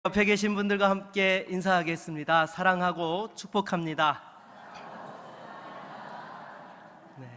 옆에 계신 분들과 함께 인사하겠습니다. 사랑하고 축복합니다. 네.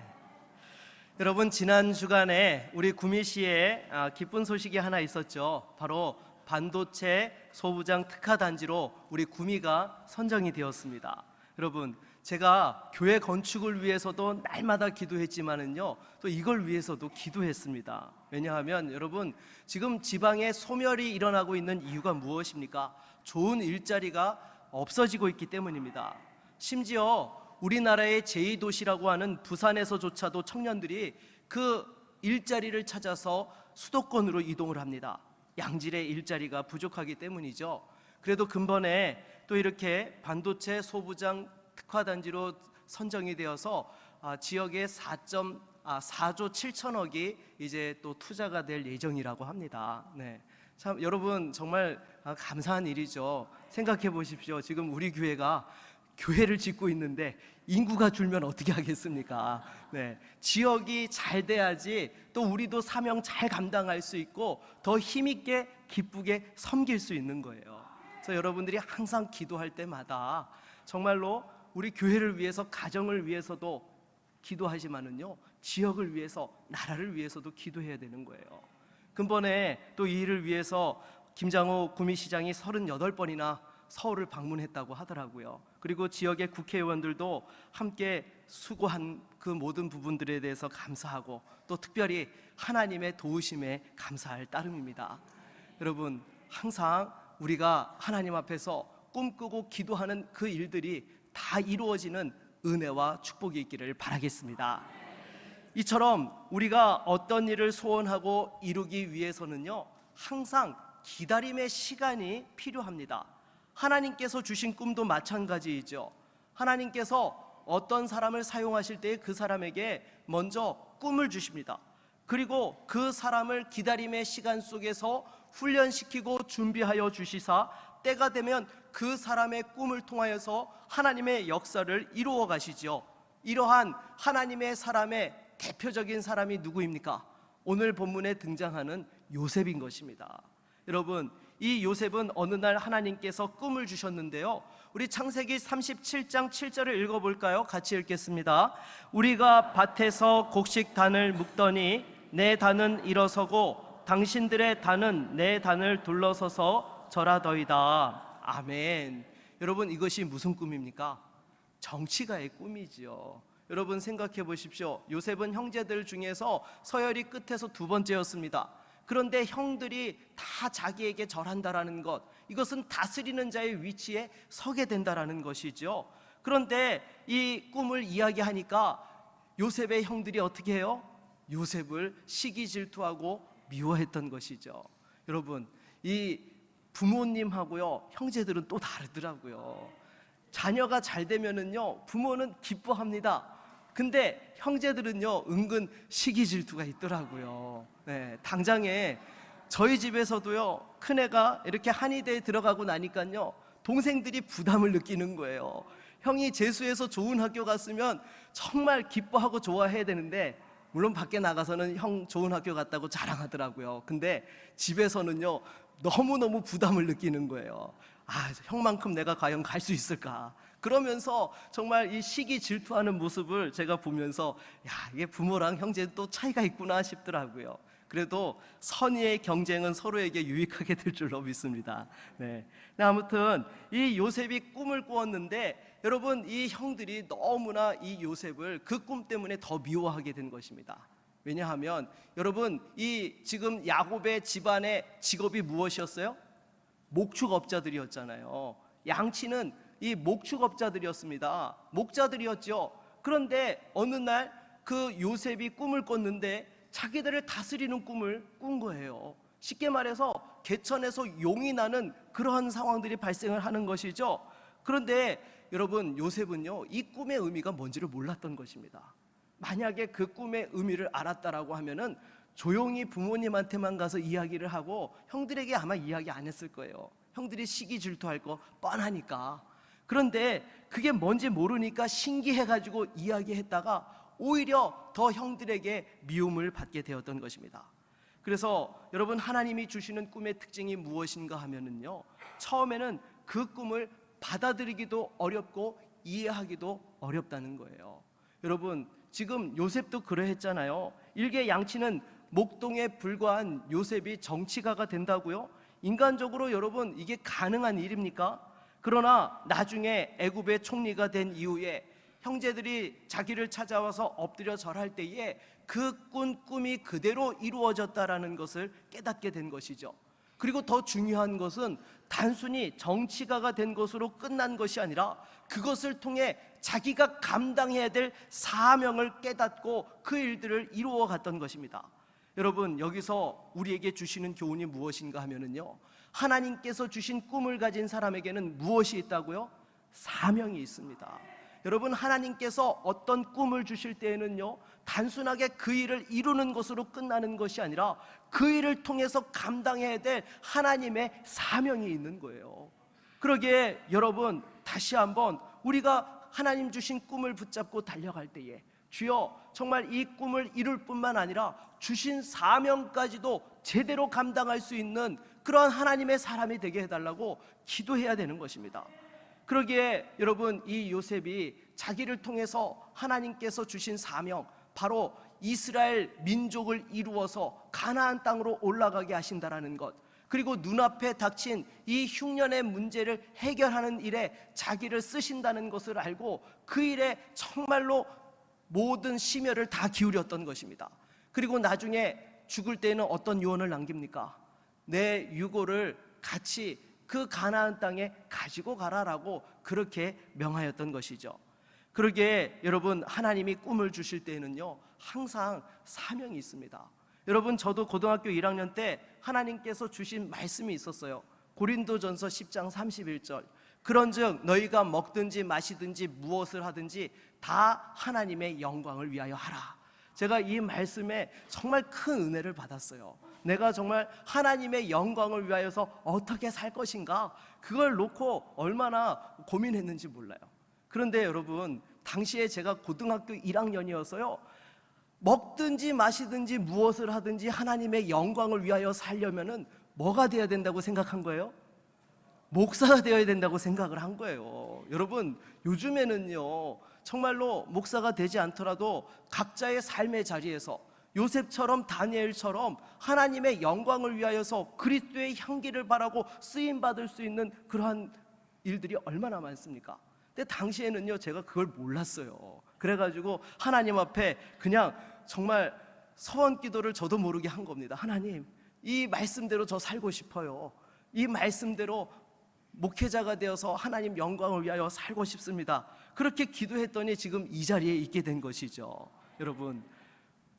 여러분, 지난 주간에 우리 구미시에 기쁜 소식이 하나 있었죠. 바로 반도체 소부장 특화 단지로 우리 구미가 선정이 되었습니다. 여러분, 제가 교회 건축을 위해서도 날마다 기도했지만은요, 또 이걸 위해서도 기도했습니다. 왜냐하면 여러분, 지금 지방에 소멸이 일어나고 있는 이유가 무엇입니까? 좋은 일자리가 없어지고 있기 때문입니다. 심지어 우리나라의 제2도시라고 하는 부산에서조차도 청년들이 그 일자리를 찾아서 수도권으로 이동을 합니다. 양질의 일자리가 부족하기 때문이죠. 그래도 근본에 또 이렇게 반도체 소부장 특화단지로 선정이 되어서 지역에 4조 7천억이 이제 또 투자가 될 예정이라고 합니다. 네. 참 여러분, 정말 감사한 일이죠. 생각해 보십시오. 지금 우리 교회가 교회를 짓고 있는데 인구가 줄면 어떻게 하겠습니까? 네. 지역이 잘 돼야지 또 우리도 사명 잘 감당할 수 있고 더 힘있게 기쁘게 섬길 수 있는 거예요. 그래서 여러분들이 항상 기도할 때마다 정말로 우리 교회를 위해서, 가정을 위해서도 기도하지만은요, 지역을 위해서, 나라를 위해서도 기도해야 되는 거예요. 근본에 또 이 일을 위해서 김장호 구미시장이 38번이나 서울을 방문했다고 하더라고요. 그리고 지역의 국회의원들도 함께 수고한 그 모든 부분들에 대해서 감사하고 또 특별히 하나님의 도우심에 감사할 따름입니다. 여러분, 항상 우리가 하나님 앞에서 꿈꾸고 기도하는 그 일들이 다 이루어지는 은혜와 축복이 있기를 바라겠습니다. 이처럼 우리가 어떤 일을 소원하고 이루기 위해서는요, 항상 기다림의 시간이 필요합니다. 하나님께서 주신 꿈도 마찬가지이죠. 하나님께서 어떤 사람을 사용하실 때 그 사람에게 먼저 꿈을 주십니다. 그리고 그 사람을 기다림의 시간 속에서 훈련시키고 준비하여 주시사 때가 되면 그 사람의 꿈을 통하여서 하나님의 역사를 이루어 가시죠. 이러한 하나님의 사람의 대표적인 사람이 누구입니까? 오늘 본문에 등장하는 요셉인 것입니다. 여러분, 이 요셉은 어느 날 하나님께서 꿈을 주셨는데요, 우리 창세기 37장 7절을 읽어볼까요? 같이 읽겠습니다. 우리가 밭에서 곡식 단을 묶더니 내 단은 일어서고 당신들의 단은 내 단을 둘러서서 절하더이다. 아멘. 여러분, 이것이 무슨 꿈입니까? 정치가의 꿈이지요. 여러분, 생각해 보십시오. 요셉은 형제들 중에서 서열이 끝에서 두 번째였습니다. 그런데 형들이 다 자기에게 절한다라는 것, 이것은 다스리는 자의 위치에 서게 된다라는 것이죠. 그런데 이 꿈을 이야기하니까 요셉의 형들이 어떻게 해요? 요셉을 시기 질투하고 미워했던 것이죠. 여러분, 이 부모님하고요, 형제들은 또 다르더라고요. 자녀가 잘 되면은요, 부모는 기뻐합니다. 근데 형제들은요, 은근 시기 질투가 있더라고요. 네, 당장에 저희 집에서도요, 큰애가 이렇게 한의대에 들어가고 나니까요, 동생들이 부담을 느끼는 거예요. 형이 재수해서 좋은 학교 갔으면 정말 기뻐하고 좋아해야 되는데, 물론 밖에 나가서는 형 좋은 학교 갔다고 자랑하더라고요. 근데 집에서는요, 너무너무 부담을 느끼는 거예요. 형만큼 내가 과연 갈 수 있을까? 그러면서 정말 이 시기 질투하는 모습을 제가 보면서, 이게 부모랑 형제는 또 차이가 있구나 싶더라고요. 그래도 선의의 경쟁은 서로에게 유익하게 될 줄로 믿습니다. 네. 아무튼 이 요셉이 꿈을 꾸었는데, 여러분, 이 형들이 너무나 이 요셉을 그 꿈 때문에 더 미워하게 된 것입니다. 왜냐하면 여러분, 이 지금 야곱의 집안의 직업이 무엇이었어요? 목축업자들이었잖아요. 양치는 이 목축업자들이었습니다. 목자들이었죠. 그런데 어느 날 그 요셉이 꿈을 꿨는데 자기들을 다스리는 꿈을 꾼 거예요. 쉽게 말해서 개천에서 용이 나는 그러한 상황들이 발생을 하는 것이죠. 그런데 여러분, 요셉은요, 이 꿈의 의미가 뭔지를 몰랐던 것입니다. 만약에 그 꿈의 의미를 알았다라고 하면은 조용히 부모님한테만 가서 이야기를 하고 형들에게 아마 이야기 안 했을 거예요. 형들이 시기 질투할 거 뻔하니까. 그런데 그게 뭔지 모르니까 신기해가지고 이야기했다가 오히려 더 형들에게 미움을 받게 되었던 것입니다. 그래서 여러분, 하나님이 주시는 꿈의 특징이 무엇인가 하면은요, 처음에는 그 꿈을 받아들이기도 어렵고 이해하기도 어렵다는 거예요. 여러분, 지금 요셉도 그러했잖아요. 일개 양치는 목동에 불과한 요셉이 정치가가 된다고요? 인간적으로 여러분, 이게 가능한 일입니까? 그러나 나중에 애굽의 총리가 된 이후에 형제들이 자기를 찾아와서 엎드려 절할 때에 그 꾼 꿈이 그대로 이루어졌다라는 것을 깨닫게 된 것이죠. 그리고 더 중요한 것은 단순히 정치가가 된 것으로 끝난 것이 아니라 그것을 통해 자기가 감당해야 될 사명을 깨닫고 그 일들을 이루어 갔던 것입니다. 여러분, 여기서 우리에게 주시는 교훈이 무엇인가 하면은요, 하나님께서 주신 꿈을 가진 사람에게는 무엇이 있다고요? 사명이 있습니다. 여러분, 하나님께서 어떤 꿈을 주실 때에는요, 단순하게 그 일을 이루는 것으로 끝나는 것이 아니라 그 일을 통해서 감당해야 될 하나님의 사명이 있는 거예요. 그러기에 여러분, 다시 한번 우리가 하나님 주신 꿈을 붙잡고 달려갈 때에 주여, 정말 이 꿈을 이룰 뿐만 아니라 주신 사명까지도 제대로 감당할 수 있는 그러한 하나님의 사람이 되게 해달라고 기도해야 되는 것입니다. 그러기에 여러분, 이 요셉이 자기를 통해서 하나님께서 주신 사명, 바로 이스라엘 민족을 이루어서 가나안 땅으로 올라가게 하신다라는 것, 그리고 눈앞에 닥친 이 흉년의 문제를 해결하는 일에 자기를 쓰신다는 것을 알고 그 일에 정말로 모든 심혈을 다 기울였던 것입니다. 그리고 나중에 죽을 때는 어떤 유언을 남깁니까? 내 유고를 같이 그 가나안 땅에 가지고 가라라고 그렇게 명하였던 것이죠. 그러기에 여러분, 하나님이 꿈을 주실 때에는요, 항상 사명이 있습니다. 여러분, 저도 고등학교 1학년 때 하나님께서 주신 말씀이 있었어요. 고린도전서 10장 31절, 그런즉 너희가 먹든지 마시든지 무엇을 하든지 다 하나님의 영광을 위하여 하라. 제가 이 말씀에 정말 큰 은혜를 받았어요. 내가 정말 하나님의 영광을 위하여서 어떻게 살 것인가, 그걸 놓고 얼마나 고민했는지 몰라요. 그런데 여러분, 당시에 제가 고등학교 1학년이어서요, 먹든지 마시든지 무엇을 하든지 하나님의 영광을 위하여 살려면은 뭐가 되어야 된다고 생각한 거예요? 목사가 되어야 된다고 생각을 한 거예요. 여러분, 요즘에는요, 정말로 목사가 되지 않더라도 각자의 삶의 자리에서 요셉처럼 다니엘처럼 하나님의 영광을 위하여서 그리스도의 향기를 바라고 쓰임받을 수 있는 그러한 일들이 얼마나 많습니까? 근데 당시에는요, 제가 그걸 몰랐어요. 그래가지고 하나님 앞에 그냥 정말 서원 기도를 저도 모르게 한 겁니다. 하나님, 이 말씀대로 저 살고 싶어요. 이 말씀대로 목회자가 되어서 하나님 영광을 위하여 살고 싶습니다. 그렇게 기도했더니 지금 이 자리에 있게 된 것이죠. 여러분,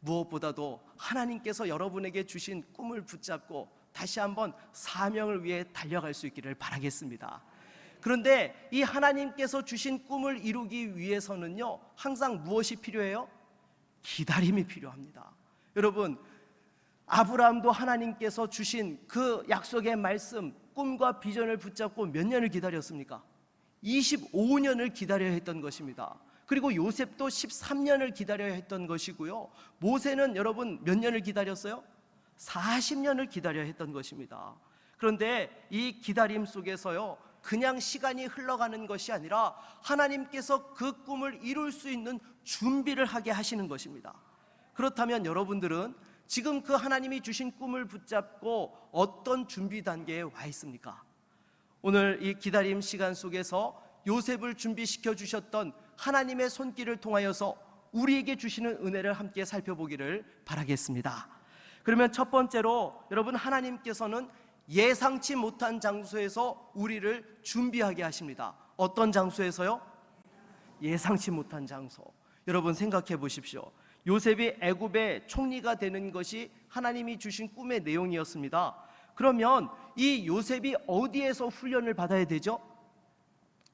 무엇보다도 하나님께서 여러분에게 주신 꿈을 붙잡고 다시 한번 사명을 위해 달려갈 수 있기를 바라겠습니다. 그런데 이 하나님께서 주신 꿈을 이루기 위해서는요, 항상 무엇이 필요해요? 기다림이 필요합니다. 여러분, 아브라함도 하나님께서 주신 그 약속의 말씀, 꿈과 비전을 붙잡고 몇 년을 기다렸습니까? 25년을 기다려야 했던 것입니다. 그리고 요셉도 13년을 기다려야 했던 것이고요, 모세는 여러분 몇 년을 기다렸어요? 40년을 기다려야 했던 것입니다. 그런데 이 기다림 속에서요, 그냥 시간이 흘러가는 것이 아니라 하나님께서 그 꿈을 이룰 수 있는 준비를 하게 하시는 것입니다. 그렇다면 여러분들은 지금 그 하나님이 주신 꿈을 붙잡고 어떤 준비 단계에 와 있습니까? 오늘 이 기다림 시간 속에서 요셉을 준비시켜 주셨던 하나님의 손길을 통하여서 우리에게 주시는 은혜를 함께 살펴보기를 바라겠습니다. 그러면 첫 번째로 여러분, 하나님께서는 예상치 못한 장소에서 우리를 준비하게 하십니다. 어떤 장소에서요? 예상치 못한 장소. 여러분, 생각해 보십시오. 요셉이 애굽의 총리가 되는 것이 하나님이 주신 꿈의 내용이었습니다. 그러면 이 요셉이 어디에서 훈련을 받아야 되죠?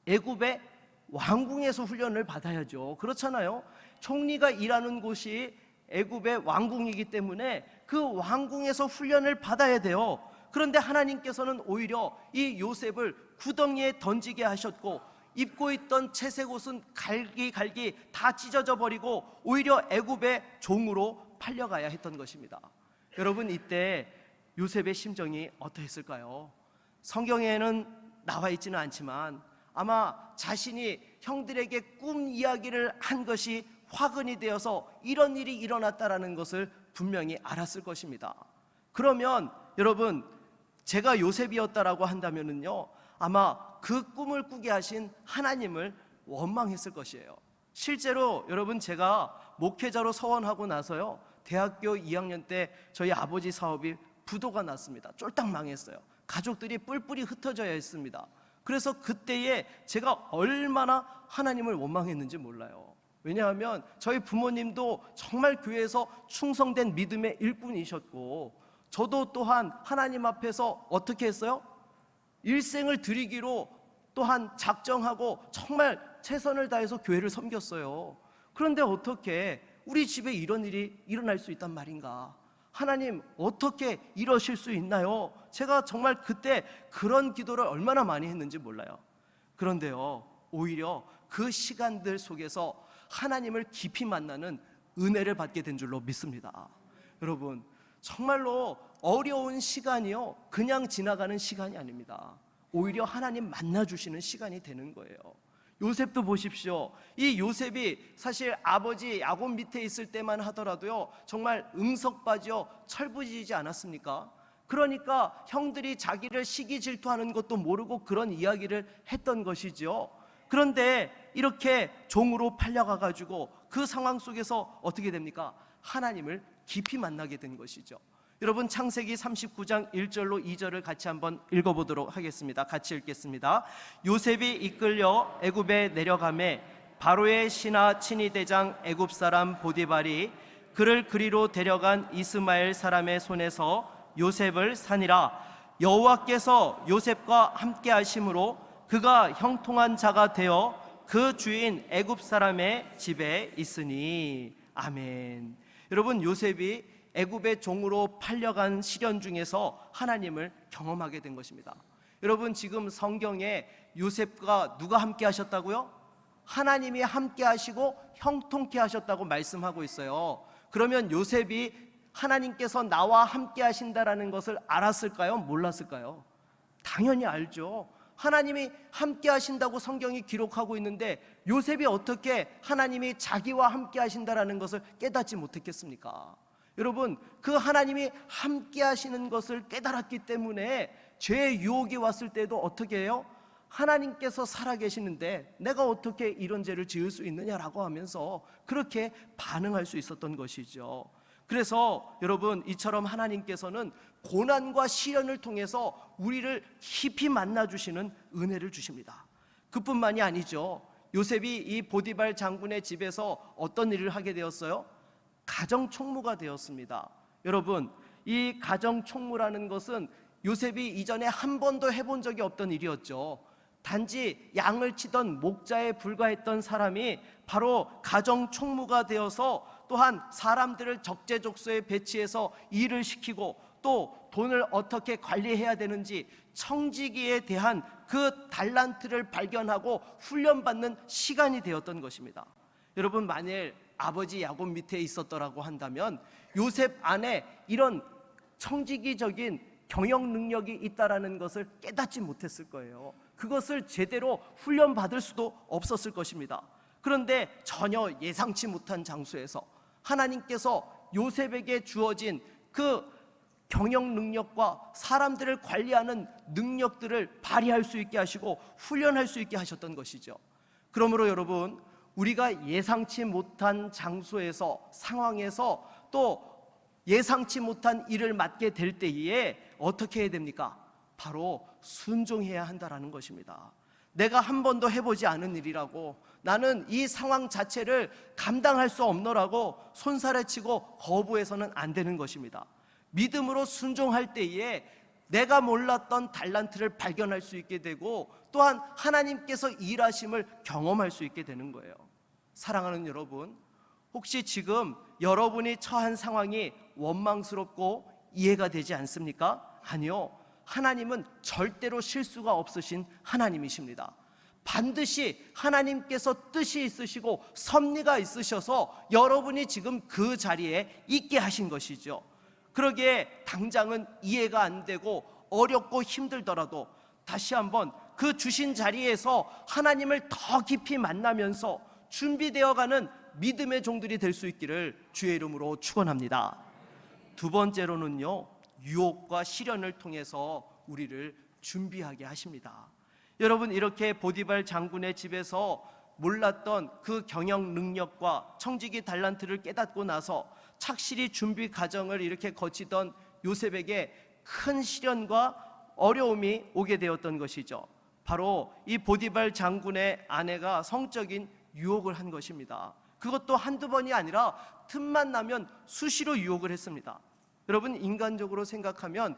애굽의 왕궁에서 훈련을 받아야죠. 그렇잖아요. 총리가 일하는 곳이 애굽의 왕궁이기 때문에 그 왕궁에서 훈련을 받아야 돼요. 그런데 하나님께서는 오히려 이 요셉을 구덩이에 던지게 하셨고, 입고 있던 채색 옷은 갈기 다 찢어져 버리고 오히려 애굽의 종으로 팔려가야 했던 것입니다. 여러분, 이때 요셉의 심정이 어떠했을까요? 성경에는 나와 있지는 않지만 아마 자신이 형들에게 꿈 이야기를 한 것이 화근이 되어서 이런 일이 일어났다라는 것을 분명히 알았을 것입니다. 그러면 여러분, 제가 요셉이었다라고 한다면은요, 아마 그 꿈을 꾸게 하신 하나님을 원망했을 것이에요. 실제로 여러분, 제가 목회자로 서원하고 나서요, 대학교 2학년 때 저희 아버지 사업이 부도가 났습니다. 쫄딱 망했어요. 가족들이 뿔뿔이 흩어져야 했습니다. 그래서 그때에 제가 얼마나 하나님을 원망했는지 몰라요. 왜냐하면 저희 부모님도 정말 교회에서 충성된 믿음의 일꾼이셨고, 저도 또한 하나님 앞에서 어떻게 했어요? 일생을 드리기로 또한 작정하고 정말 최선을 다해서 교회를 섬겼어요. 그런데 어떻게 우리 집에 이런 일이 일어날 수 있단 말인가? 하나님, 어떻게 이러실 수 있나요? 제가 정말 그때 그런 기도를 얼마나 많이 했는지 몰라요. 그런데요, 오히려 그 시간들 속에서 하나님을 깊이 만나는 은혜를 받게 된 줄로 믿습니다. 여러분, 정말로 어려운 시간이요, 그냥 지나가는 시간이 아닙니다. 오히려 하나님 만나주시는 시간이 되는 거예요. 요셉도 보십시오. 이 요셉이 사실 아버지 야곱 밑에 있을 때만 하더라도요, 정말 응석바지요 철부지지 않았습니까? 그러니까 형들이 자기를 시기 질투하는 것도 모르고 그런 이야기를 했던 것이죠. 그런데 이렇게 종으로 팔려가가지고 그 상황 속에서 어떻게 됩니까? 하나님을 깊이 만나게 된 것이죠. 여러분, 창세기 39장 1절로 2절을 같이 한번 읽어보도록 하겠습니다. 같이 읽겠습니다. 요셉이 이끌려 애굽에 내려가매 바로의 신하 친위대장 애굽 사람 보디발이 그를 그리로 데려간 이스마엘 사람의 손에서 요셉을 사니라. 여호와께서 요셉과 함께 하심으로 그가 형통한 자가 되어 그 주인 애굽 사람의 집에 있으니. 아멘. 여러분, 요셉이 애굽의 종으로 팔려간 시련 중에서 하나님을 경험하게 된 것입니다. 여러분, 지금 성경에 요셉과 누가 함께 하셨다고요? 하나님이 함께 하시고 형통케 하셨다고 말씀하고 있어요. 그러면 요셉이 하나님께서 나와 함께 하신다라는 것을 알았을까요? 몰랐을까요? 당연히 알죠. 하나님이 함께 하신다고 성경이 기록하고 있는데 요셉이 어떻게 하나님이 자기와 함께 하신다라는 것을 깨닫지 못했겠습니까? 여러분, 그 하나님이 함께 하시는 것을 깨달았기 때문에 죄의 유혹이 왔을 때도 어떻게 해요? 하나님께서 살아계시는데 내가 어떻게 이런 죄를 지을 수 있느냐라고 하면서 그렇게 반응할 수 있었던 것이죠. 그래서 여러분, 이처럼 하나님께서는 고난과 시련을 통해서 우리를 깊이 만나주시는 은혜를 주십니다. 그뿐만이 아니죠. 요셉이 이 보디발 장군의 집에서 어떤 일을 하게 되었어요? 가정총무가 되었습니다. 여러분, 이 가정총무라는 것은 요셉이 이전에 한 번도 해본 적이 없던 일이었죠. 단지 양을 치던 목자에 불과했던 사람이 바로 가정총무가 되어서 또한 사람들을 적재적소에 배치해서 일을 시키고 또 돈을 어떻게 관리해야 되는지 청지기에 대한 그 달란트를 발견하고 훈련받는 시간이 되었던 것입니다. 여러분, 만일 아버지 야곱 밑에 있었더라고 한다면 요셉 안에 이런 청지기적인 경영 능력이 있다라는 것을 깨닫지 못했을 거예요. 그것을 제대로 훈련받을 수도 없었을 것입니다. 그런데 전혀 예상치 못한 장소에서 하나님께서 요셉에게 주어진 그 경영 능력과 사람들을 관리하는 능력들을 발휘할 수 있게 하시고 훈련할 수 있게 하셨던 것이죠. 그러므로 여러분, 우리가 예상치 못한 장소에서, 상황에서 또 예상치 못한 일을 맡게 될 때에 어떻게 해야 됩니까? 바로 순종해야 한다라는 것입니다. 내가 한 번도 해보지 않은 일이라고, 나는 이 상황 자체를 감당할 수 없노라고 손살에 치고 거부해서는 안 되는 것입니다. 믿음으로 순종할 때에 내가 몰랐던 달란트를 발견할 수 있게 되고 또한 하나님께서 일하심을 경험할 수 있게 되는 거예요. 사랑하는 여러분, 혹시 지금 여러분이 처한 상황이 원망스럽고 이해가 되지 않습니까? 아니요, 하나님은 절대로 실수가 없으신 하나님이십니다. 반드시 하나님께서 뜻이 있으시고 섭리가 있으셔서 여러분이 지금 그 자리에 있게 하신 것이죠. 그러기에 당장은 이해가 안 되고 어렵고 힘들더라도 다시 한번 그 주신 자리에서 하나님을 더 깊이 만나면서 준비되어가는 믿음의 종들이 될 수 있기를 주의 이름으로 축원합니다. 두 번째로는요, 유혹과 시련을 통해서 우리를 준비하게 하십니다. 여러분, 이렇게 보디발 장군의 집에서 몰랐던 그 경영 능력과 청지기 달란트를 깨닫고 나서 착실히 준비 과정을 이렇게 거치던 요셉에게 큰 시련과 어려움이 오게 되었던 것이죠. 바로 이 보디발 장군의 아내가 성적인 유혹을 한 것입니다. 그것도 한두 번이 아니라 틈만 나면 수시로 유혹을 했습니다. 여러분, 인간적으로 생각하면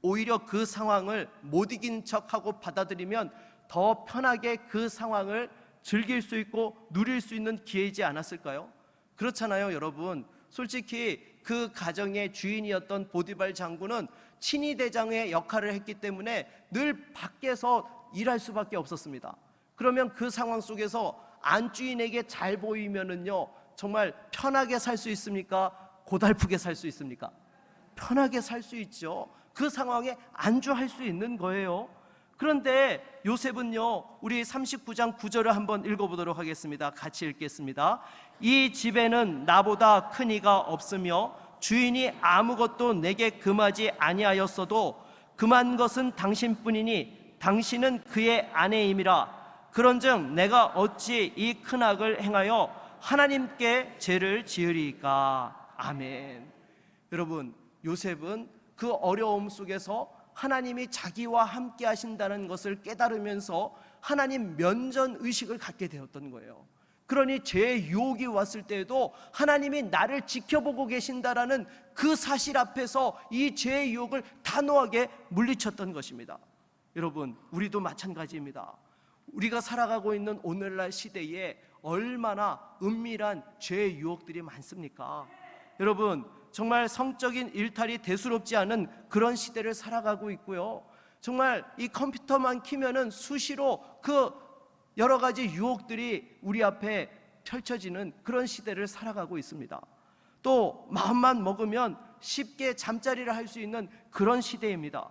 오히려 그 상황을 못 이긴 척하고 받아들이면 더 편하게 그 상황을 즐길 수 있고 누릴 수 있는 기회이지 않았을까요? 그렇잖아요, 여러분. 솔직히 그 가정의 주인이었던 보디발 장군은 친위 대장의 역할을 했기 때문에 늘 밖에서 일할 수밖에 없었습니다. 그러면 그 상황 속에서 안주인에게 잘 보이면은요, 정말 편하게 살 수 있습니까? 고달프게 살 수 있습니까? 편하게 살 수 있죠. 그 상황에 안주할 수 있는 거예요. 그런데 요셉은요, 우리 39장 9절을 한번 읽어보도록 하겠습니다. 같이 읽겠습니다. 이 집에는 나보다 큰 이가 없으며 주인이 아무것도 내게 금하지 아니하였어도 금한 것은 당신뿐이니 당신은 그의 아내임이라. 그런즉 내가 어찌 이 큰 악을 행하여 하나님께 죄를 지으리이까. 아멘. 여러분, 요셉은 그 어려움 속에서 하나님이 자기와 함께 하신다는 것을 깨달으면서 하나님 면전 의식을 갖게 되었던 거예요. 그러니 죄의 유혹이 왔을 때에도 하나님이 나를 지켜보고 계신다라는 그 사실 앞에서 이 죄의 유혹을 단호하게 물리쳤던 것입니다. 여러분, 우리도 마찬가지입니다. 우리가 살아가고 있는 오늘날 시대에 얼마나 은밀한 죄의 유혹들이 많습니까? 여러분, 정말 성적인 일탈이 대수롭지 않은 그런 시대를 살아가고 있고요. 정말 이 컴퓨터만 키면은 수시로 그 여러 가지 유혹들이 우리 앞에 펼쳐지는 그런 시대를 살아가고 있습니다. 또 마음만 먹으면 쉽게 잠자리를 할 수 있는 그런 시대입니다.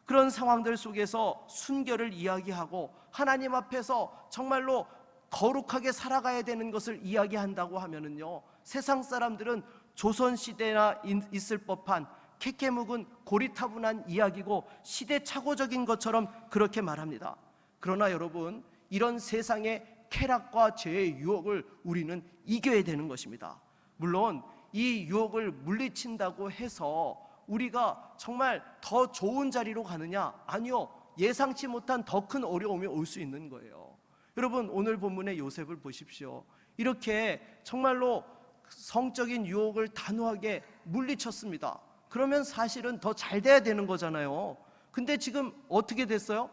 그런 상황들 속에서 순결을 이야기하고 하나님 앞에서 정말로 거룩하게 살아가야 되는 것을 이야기한다고 하면은요, 세상 사람들은 조선시대나 있을 법한 캐캐 묵은 고리타분한 이야기고 시대착오적인 것처럼 그렇게 말합니다. 그러나 여러분, 이런 세상의 쾌락과 죄의 유혹을 우리는 이겨야 되는 것입니다. 물론 이 유혹을 물리친다고 해서 우리가 정말 더 좋은 자리로 가느냐? 아니요, 예상치 못한 더 큰 어려움이 올 수 있는 거예요. 여러분, 오늘 본문의 요셉을 보십시오. 이렇게 정말로 성적인 유혹을 단호하게 물리쳤습니다. 그러면 사실은 더 잘 돼야 되는 거잖아요. 근데 지금 어떻게 됐어요?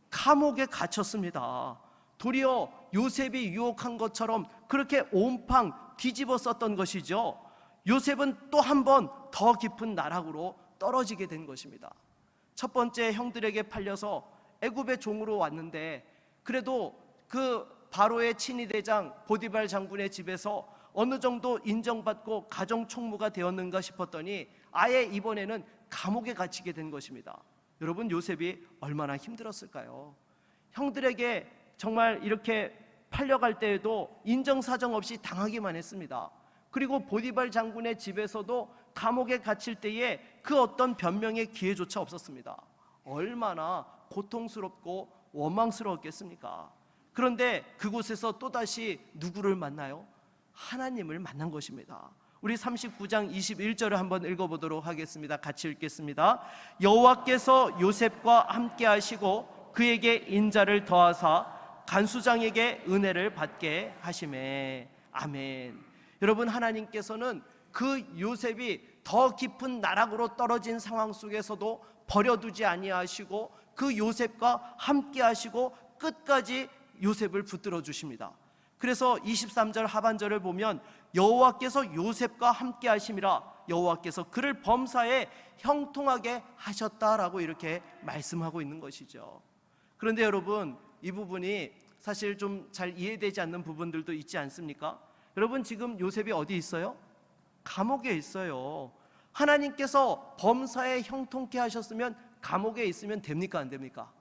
감옥에 갇혔습니다. 도리어 요셉이 유혹한 것처럼 그렇게 온팡 뒤집어 썼던 것이죠. 요셉은 또 한 번 더 깊은 나락으로 떨어지게 된 것입니다. 첫 번째, 형들에게 팔려서 애굽의 종으로 왔는데 그래도 그 바로의 친위대장 보디발 장군의 집에서 어느 정도 인정받고 가정 총무가 되었는가 싶었더니 아예 이번에는 감옥에 갇히게 된 것입니다. 여러분, 요셉이 얼마나 힘들었을까요? 형들에게 정말 이렇게 팔려갈 때에도 인정사정 없이 당하기만 했습니다. 그리고 보디발 장군의 집에서도 감옥에 갇힐 때에 그 어떤 변명의 기회조차 없었습니다. 얼마나 고통스럽고 원망스러웠겠습니까? 그런데 그곳에서 또다시 누구를 만나요? 하나님을 만난 것입니다. 우리 39장 21절을 한번 읽어보도록 하겠습니다. 같이 읽겠습니다. 여호와께서 요셉과 함께 하시고 그에게 인자를 더하사 간수장에게 은혜를 받게 하시매. 아멘. 여러분, 하나님께서는 그 요셉이 더 깊은 나락으로 떨어진 상황 속에서도 버려두지 아니하시고 그 요셉과 함께 하시고 끝까지 요셉을 붙들어 주십니다. 그래서 23절 하반절을 보면 여호와께서 요셉과 함께 하심이라 여호와께서 그를 범사에 형통하게 하셨다라고 이렇게 말씀하고 있는 것이죠. 그런데 여러분, 이 부분이 사실 좀 잘 이해되지 않는 부분들도 있지 않습니까? 여러분, 지금 요셉이 어디 있어요? 감옥에 있어요. 하나님께서 범사에 형통케 하셨으면 감옥에 있으면 됩니까? 안 됩니까?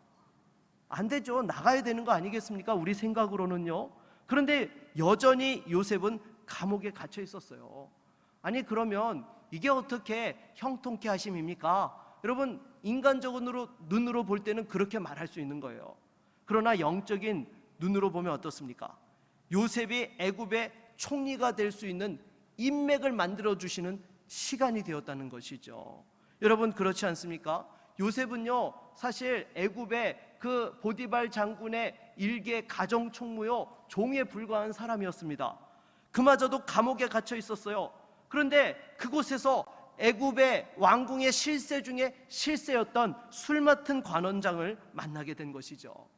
안 되죠. 나가야 되는 거 아니겠습니까? 우리 생각으로는요. 그런데 여전히 요셉은 감옥에 갇혀 있었어요. 아니 그러면 이게 어떻게 형통케 하심입니까? 여러분, 인간적으로 눈으로 볼 때는 그렇게 말할 수 있는 거예요. 그러나 영적인 눈으로 보면 어떻습니까? 요셉이 애굽의 총리가 될 수 있는 인맥을 만들어 주시는 시간이 되었다는 것이죠. 여러분, 그렇지 않습니까? 요셉은요, 사실 애굽의 그 보디발 장군의 일개 가정 총무요, 종에 불과한 사람이었습니다. 그마저도 감옥에 갇혀 있었어요. 그런데 그곳에서 애굽의 왕궁의 실세 중에 실세였던 술 맡은 관원장을 만나게 된 것이죠.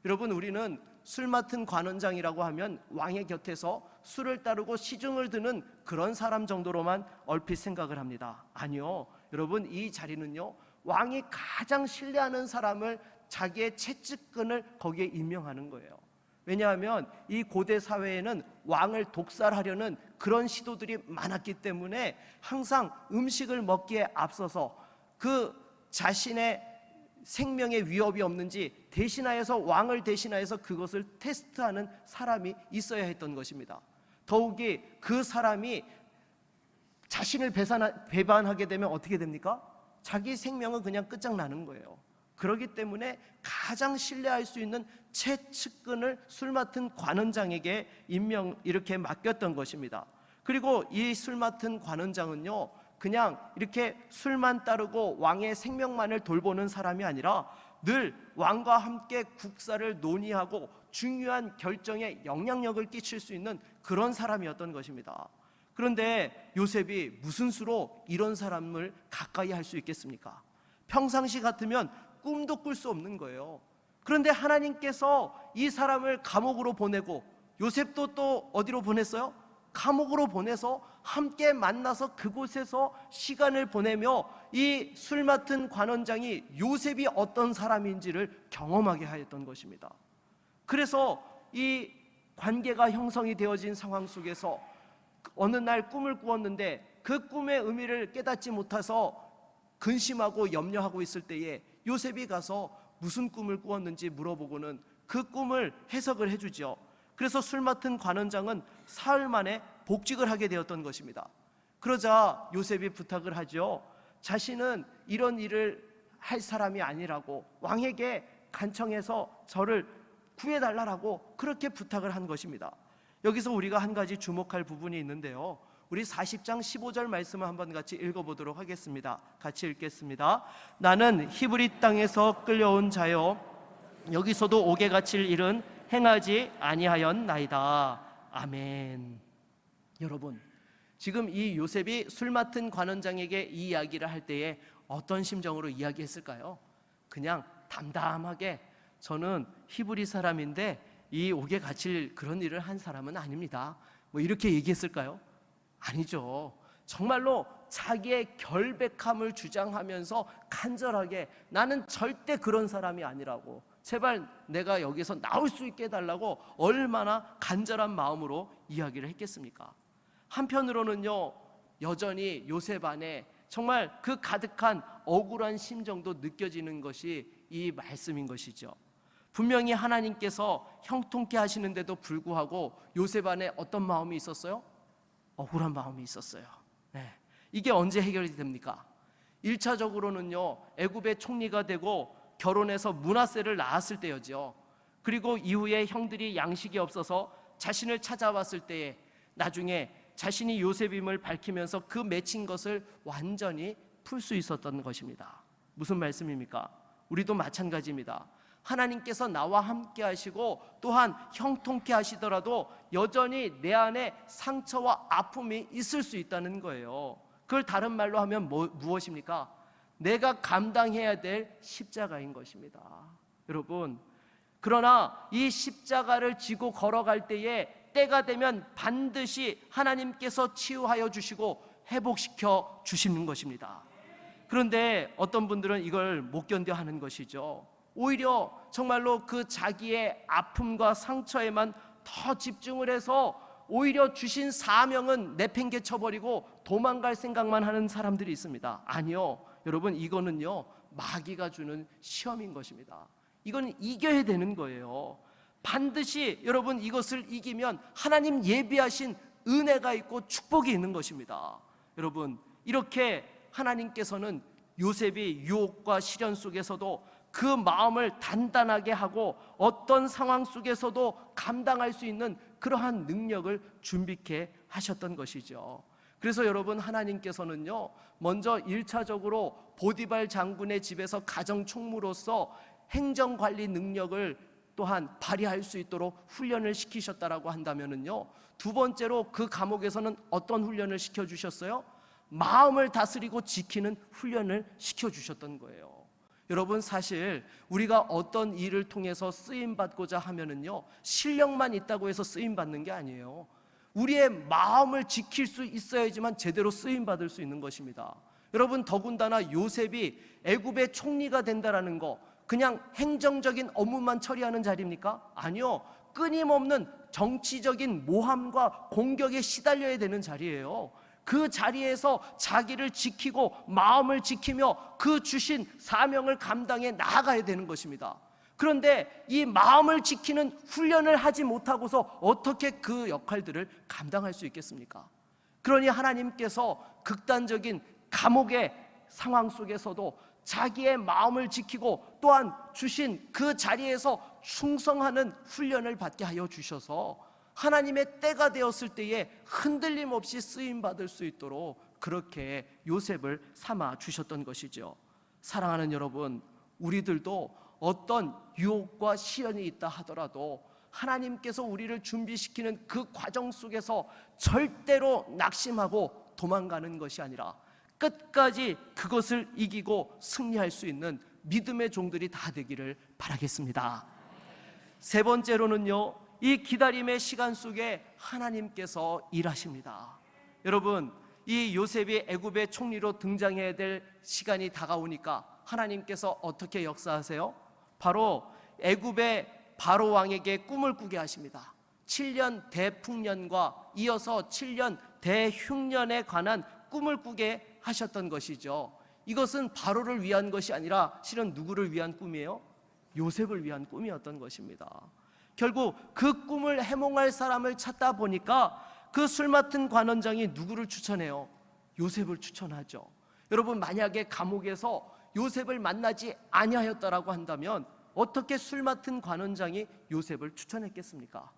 여러분, 우리는 술 맡은 관원장이라고 하면 왕의 곁에서 술을 따르고 시중을 드는 그런 사람 정도로만 얼핏 생각을 합니다. 아니요, 여러분, 이 자리는요, 왕이 가장 신뢰하는 사람을 자기의 채찍근을 거기에 임명하는 거예요. 왜냐하면 이 고대 사회에는 왕을 독살하려는 그런 시도들이 많았기 때문에 항상 음식을 먹기에 앞서서 그 자신의 생명에 위협이 없는지 대신하여서, 왕을 대신하여서 그것을 테스트하는 사람이 있어야 했던 것입니다. 더욱이 그 사람이 자신을 배반하게 되면 어떻게 됩니까? 자기 생명은 그냥 끝장나는 거예요. 그렇기 때문에 가장 신뢰할 수 있는 채측근을 술 맡은 관원장에게 이렇게 맡겼던 것입니다. 그리고 이 술 맡은 관원장은요, 그냥 이렇게 술만 따르고 왕의 생명만을 돌보는 사람이 아니라 늘 왕과 함께 국사를 논의하고 중요한 결정에 영향력을 끼칠 수 있는 그런 사람이었던 것입니다. 그런데 요셉이 무슨 수로 이런 사람을 가까이 할 수 있겠습니까? 평상시 같으면 꿈도 꿀 수 없는 거예요. 그런데 하나님께서 이 사람을 감옥으로 보내고, 요셉도 또 어디로 보냈어요? 감옥으로 보내서 함께 만나서 그곳에서 시간을 보내며 이 술 맡은 관원장이 요셉이 어떤 사람인지를 경험하게 하였던 것입니다. 그래서 이 관계가 형성이 되어진 상황 속에서 어느 날 꿈을 꾸었는데 그 꿈의 의미를 깨닫지 못해서 근심하고 염려하고 있을 때에 요셉이 가서 무슨 꿈을 꾸었는지 물어보고는 그 꿈을 해석을 해주죠. 그래서 술 맡은 관원장은 사흘 만에 복직을 하게 되었던 것입니다. 그러자 요셉이 부탁을 하죠. 자신은 이런 일을 할 사람이 아니라고, 왕에게 간청해서 저를 구해달라고 그렇게 부탁을 한 것입니다. 여기서 우리가 한 가지 주목할 부분이 있는데요, 우리 40장 15절 말씀을 한번 같이 읽어보도록 하겠습니다. 같이 읽겠습니다. 나는 히브리 땅에서 끌려온 자요, 여기서도 옥에 갇힐 일은 행하지 아니하였나이다. 아멘. 여러분, 지금 이 요셉이 술 맡은 관원장에게 이 이야기를 할 때에 어떤 심정으로 이야기했을까요? 그냥 담담하게, 저는 히브리 사람인데 이 옥에 갇힐 그런 일을 한 사람은 아닙니다, 뭐 이렇게 얘기했을까요? 아니죠. 정말로 자기의 결백함을 주장하면서 간절하게, 나는 절대 그런 사람이 아니라고, 제발 내가 여기서 나올 수 있게 해달라고 얼마나 간절한 마음으로 이야기를 했겠습니까? 한편으로는요, 여전히 요셉 안에 정말 그 가득한 억울한 심정도 느껴지는 것이 이 말씀인 것이죠. 분명히 하나님께서 형통케 하시는데도 불구하고 요셉 안에 어떤 마음이 있었어요? 억울한 마음이 있었어요. 네. 이게 언제 해결이 됩니까? 1차적으로는요, 애굽의 총리가 되고 결혼해서 므낫세를 낳았을 때였죠. 그리고 이후에 형들이 양식이 없어서 자신을 찾아왔을 때에 나중에 자신이 요셉임을 밝히면서 그 맺힌 것을 완전히 풀 수 있었던 것입니다. 무슨 말씀입니까? 우리도 마찬가지입니다. 하나님께서 나와 함께 하시고 또한 형통케 하시더라도 여전히 내 안에 상처와 아픔이 있을 수 있다는 거예요. 그걸 다른 말로 하면 무엇입니까? 내가 감당해야 될 십자가인 것입니다. 여러분, 그러나 이 십자가를 지고 걸어갈 때에 때가 되면 반드시 하나님께서 치유하여 주시고 회복시켜 주시는 것입니다. 그런데 어떤 분들은 이걸 못 견뎌 하는 것이죠. 오히려 정말로 그 자기의 아픔과 상처에만 더 집중을 해서 오히려 주신 사명은 내팽개쳐버리고 도망갈 생각만 하는 사람들이 있습니다. 아니요, 여러분, 이거는요 마귀가 주는 시험인 것입니다. 이건 이겨야 되는 거예요. 반드시 여러분 이것을 이기면 하나님 예비하신 은혜가 있고 축복이 있는 것입니다. 여러분, 이렇게 하나님께서는 요셉이 유혹과 시련 속에서도 그 마음을 단단하게 하고 어떤 상황 속에서도 감당할 수 있는 그러한 능력을 준비케 하셨던 것이죠. 그래서 여러분, 하나님께서는요 먼저 1차적으로 보디발 장군의 집에서 가정총무로서 행정관리 능력을 또한 발휘할 수 있도록 훈련을 시키셨다라고 한다면은요, 두 번째로 그 감옥에서는 어떤 훈련을 시켜주셨어요? 마음을 다스리고 지키는 훈련을 시켜주셨던 거예요. 여러분, 사실 우리가 어떤 일을 통해서 쓰임받고자 하면은요 실력만 있다고 해서 쓰임받는 게 아니에요. 우리의 마음을 지킬 수 있어야지만 제대로 쓰임받을 수 있는 것입니다. 여러분, 더군다나 요셉이 애굽의 총리가 된다라는 거 그냥 행정적인 업무만 처리하는 자리입니까? 아니요, 끊임없는 정치적인 모함과 공격에 시달려야 되는 자리예요. 그 자리에서 자기를 지키고 마음을 지키며 그 주신 사명을 감당해 나아가야 되는 것입니다. 그런데 이 마음을 지키는 훈련을 하지 못하고서 어떻게 그 역할들을 감당할 수 있겠습니까? 그러니 하나님께서 극단적인 감옥의 상황 속에서도 자기의 마음을 지키고 또한 주신 그 자리에서 충성하는 훈련을 받게 하여 주셔서 하나님의 때가 되었을 때에 흔들림 없이 쓰임받을 수 있도록 그렇게 요셉을 삼아 주셨던 것이죠. 사랑하는 여러분, 우리들도 어떤 유혹과 시련이 있다 하더라도 하나님께서 우리를 준비시키는 그 과정 속에서 절대로 낙심하고 도망가는 것이 아니라 끝까지 그것을 이기고 승리할 수 있는 믿음의 종들이 다 되기를 바라겠습니다. 세 번째로는요, 이 기다림의 시간 속에 하나님께서 일하십니다. 여러분, 이 요셉이 애굽의 총리로 등장해야 될 시간이 다가오니까 하나님께서 어떻게 역사하세요? 바로 애굽의 바로 왕에게 꿈을 꾸게 하십니다. 7년 대풍년과 이어서 7년 대흉년에 관한 꿈을 꾸게 하셨던 것이죠. 이것은 바로를 위한 것이 아니라 실은 누구를 위한 꿈이에요? 요셉을 위한 꿈이었던 것입니다. 결국 그 꿈을 해몽할 사람을 찾다 보니까 그 술 맡은 관원장이 누구를 추천해요? 요셉을 추천하죠. 여러분, 만약에 감옥에서 요셉을 만나지 아니하였다라고 한다면 어떻게 술 맡은 관원장이 요셉을 추천했겠습니까?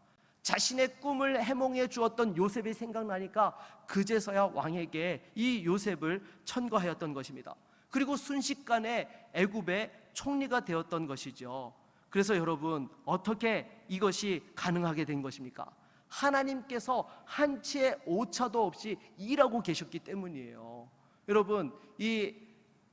자신의 꿈을 해몽해 주었던 요셉이 생각나니까 그제서야 왕에게 이 요셉을 천거하였던 것입니다. 그리고 순식간에 애굽의 총리가 되었던 것이죠. 그래서 여러분, 어떻게 이것이 가능하게 된 것입니까? 하나님께서 한치의 오차도 없이 일하고 계셨기 때문이에요. 여러분, 이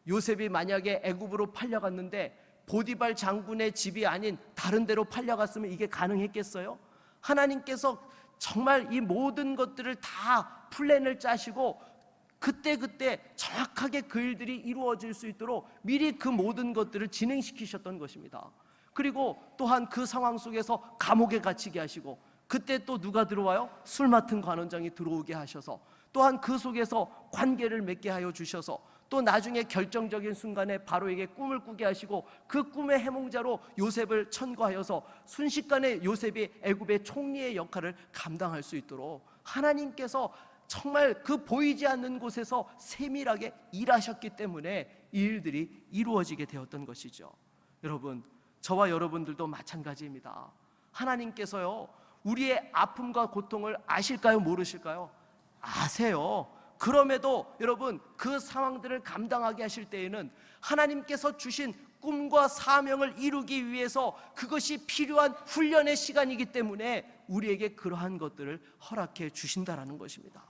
요셉이 만약에 애굽으로 팔려갔는데 보디발 장군의 집이 아닌 다른 데로 팔려갔으면 이게 가능했겠어요? 하나님께서 정말 이 모든 것들을 다 플랜을 짜시고 그때그때 정확하게 그 일들이 이루어질 수 있도록 미리 그 모든 것들을 진행시키셨던 것입니다. 그리고 또한 그 상황 속에서 감옥에 갇히게 하시고 그때 또 누가 들어와요? 술 맡은 관원장이 들어오게 하셔서 또한 그 속에서 관계를 맺게 하여 주셔서 또 나중에 결정적인 순간에 바로에게 꿈을 꾸게 하시고 그 꿈의 해몽자로 요셉을 천거하여서 순식간에 요셉이 애굽의 총리의 역할을 감당할 수 있도록 하나님께서 정말 그 보이지 않는 곳에서 세밀하게 일하셨기 때문에 이 일들이 이루어지게 되었던 것이죠. 여러분, 저와 여러분들도 마찬가지입니다. 하나님께서요, 우리의 아픔과 고통을 아실까요? 모르실까요? 아세요. 그럼에도 여러분, 그 상황들을 감당하게 하실 때에는 하나님께서 주신 꿈과 사명을 이루기 위해서 그것이 필요한 훈련의 시간이기 때문에 우리에게 그러한 것들을 허락해 주신다라는 것입니다.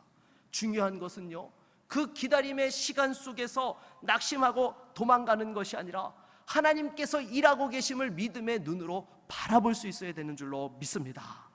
중요한 것은요, 그 기다림의 시간 속에서 낙심하고 도망가는 것이 아니라 하나님께서 일하고 계심을 믿음의 눈으로 바라볼 수 있어야 되는 줄로 믿습니다.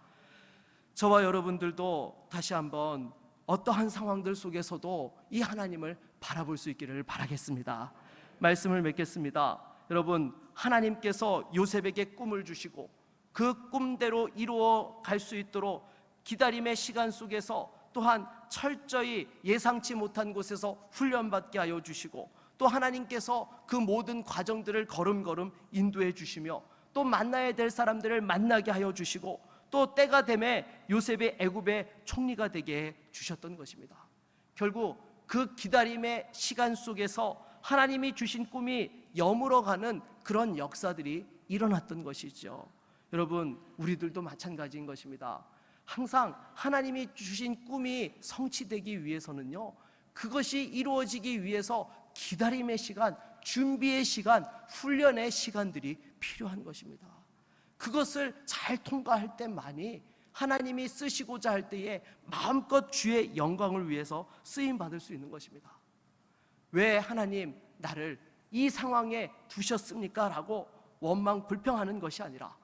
저와 여러분들도 다시 한번 어떠한 상황들 속에서도 이 하나님을 바라볼 수 있기를 바라겠습니다. 말씀을 맺겠습니다. 여러분, 하나님께서 요셉에게 꿈을 주시고 그 꿈대로 이루어 갈 수 있도록 기다림의 시간 속에서 또한 철저히 예상치 못한 곳에서 훈련받게 하여 주시고, 또 하나님께서 그 모든 과정들을 걸음걸음 인도해 주시며, 또 만나야 될 사람들을 만나게 하여 주시고, 또 때가 되매 요셉의 애굽의 총리가 되게 해 주셨던 것입니다. 결국 그 기다림의 시간 속에서 하나님이 주신 꿈이 여물어가는 그런 역사들이 일어났던 것이죠. 여러분, 우리들도 마찬가지인 것입니다. 항상 하나님이 주신 꿈이 성취되기 위해서는요, 그것이 이루어지기 위해서 기다림의 시간, 준비의 시간, 훈련의 시간들이 필요한 것입니다. 그것을 잘 통과할 때만이 하나님이 쓰시고자 할 때에 마음껏 주의 영광을 위해서 쓰임받을 수 있는 것입니다. 왜 하나님 나를 이 상황에 두셨습니까? 라고 원망 불평하는 것이 아니라,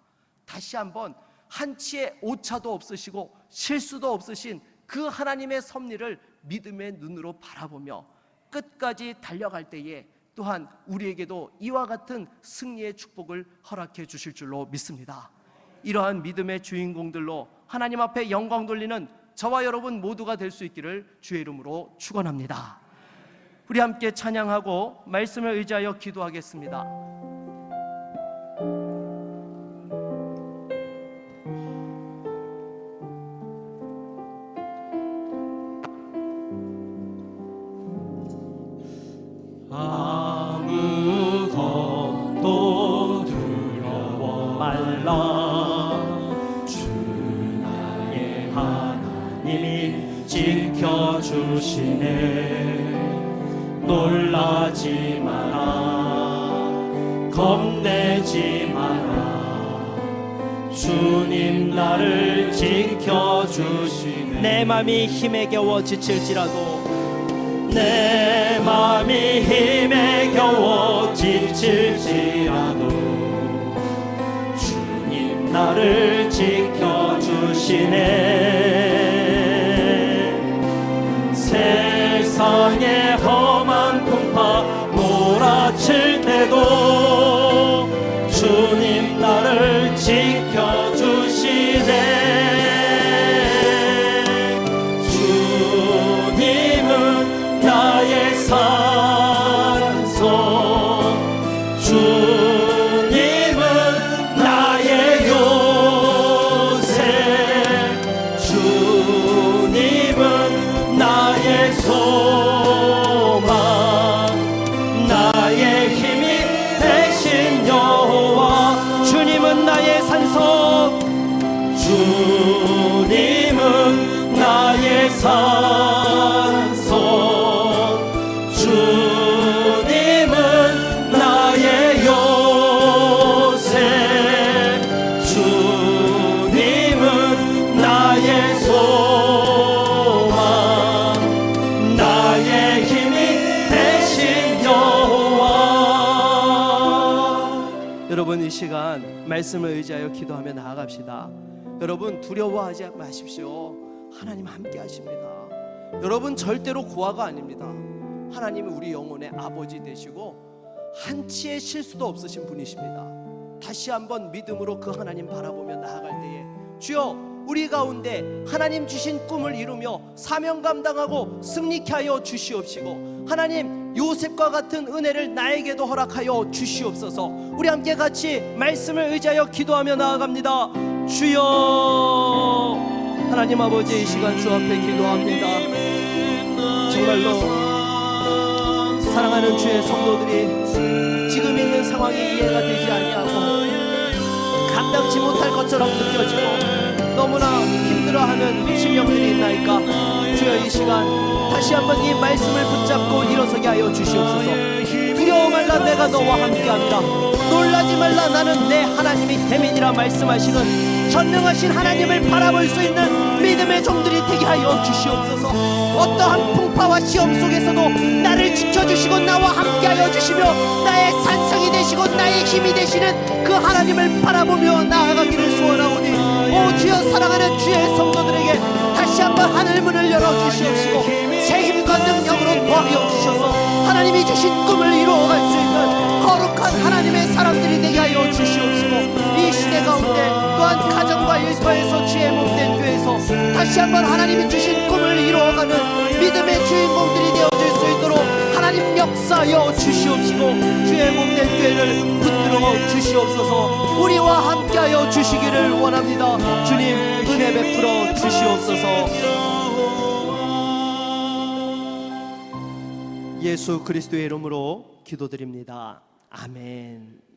다시 한번 한치의 오차도 없으시고 실수도 없으신 그 하나님의 섭리를 믿음의 눈으로 바라보며 끝까지 달려갈 때에 또한 우리에게도 이와 같은 승리의 축복을 허락해 주실 줄로 믿습니다. 이러한 믿음의 주인공들로 하나님 앞에 영광 돌리는 저와 여러분 모두가 될 수 있기를 주의 이름으로 축원합니다. 우리 함께 찬양하고 말씀을 의지하여 기도하겠습니다. 아무것도 두려워 말라. 주 나의 하나님이 지켜주시네. 놀라지 마라, 겁내지 마라. 주님 나를 지켜주시네. 내 맘이 힘에 겨워 지칠지라도, 내 맘이 힘에 겨워 지칠지라도 주님 나를 지켜주시네. 세상의 험한 풍파 몰아칠 때도 주님 나를 지켜주시네. 나의 산소, 주님은 나의 요새, 주님은 나의 소망, 나의 힘이 되신 여호와. 주님은 나의 산소, 주님은 나의 산소, 주님은 나의 요새, 주님은 나의 소망, 나의 힘이 되신 여호와. 여러분, 이 시간 말씀을 의지하여 기도하며 나아갑시다. 여러분, 두려워하지 마십시오. 하나님 함께 하십니다. 여러분, 절대로 고아가 아닙니다. 하나님은 우리 영혼의 아버지 되시고 한치의 실수도 없으신 분이십니다. 다시 한번 믿음으로 그 하나님 바라보며 나아갈 때에, 주여, 우리 가운데 하나님 주신 꿈을 이루며 사명 감당하고 승리케 하여 주시옵시고, 하나님 요셉과 같은 은혜를 나에게도 허락하여 주시옵소서. 우리 함께 같이 말씀을 의지하여 기도하며 나아갑니다. 주여, 하나님 아버지, 이 시간 주 앞에 기도합니다. 정말로 사랑하는 주의 성도들이 지금 있는 상황이 이해가 되지 아니하고 감당치 못할 것처럼 느껴지고 너무나 힘들어하는 심령들이 있나이까, 주여, 이 시간 다시 한번 이 말씀을 붙잡고 일어서게 하여 주시옵소서. 두려워 말라, 내가 너와 함께합니다. 놀라지 말라, 나는 내 하나님이 됨이니라 말씀하시는 전능하신 하나님을 바라볼 수 있는 믿음의 종들이 되게 하여 주시옵소서. 어떠한 풍파와 시험 속에서도 나를 지켜주시고 나와 함께하여 주시며 나의 산성이 되시고 나의 힘이 되시는 그 하나님을 바라보며 나아가기를 소원하오니, 오 주여, 사랑하는 주의 성도들에게 다시 한번 하늘문을 열어주시옵시고 새 힘과 능력으로 도와주어 주셔서 하나님이 주신 꿈을 이루어갈 수 있는 거룩한 하나님의 사람들이 되게 하여 주시옵시고, 이 시대 가운데 또한 가정과 일터에서 주의 몸된 교회에서 다시 한번 하나님이 주신 꿈을 이루어가는 믿음의 주인공들이 되어줄 수 있도록 하나님 역사여 주시옵시고 주의 몸된 교회를 붙들어 주시옵소서. 우리와 함께하여 주시기를 원합니다. 주님 은혜 베풀어 주시옵소서. 예수 그리스도의 이름으로 기도드립니다. 아멘.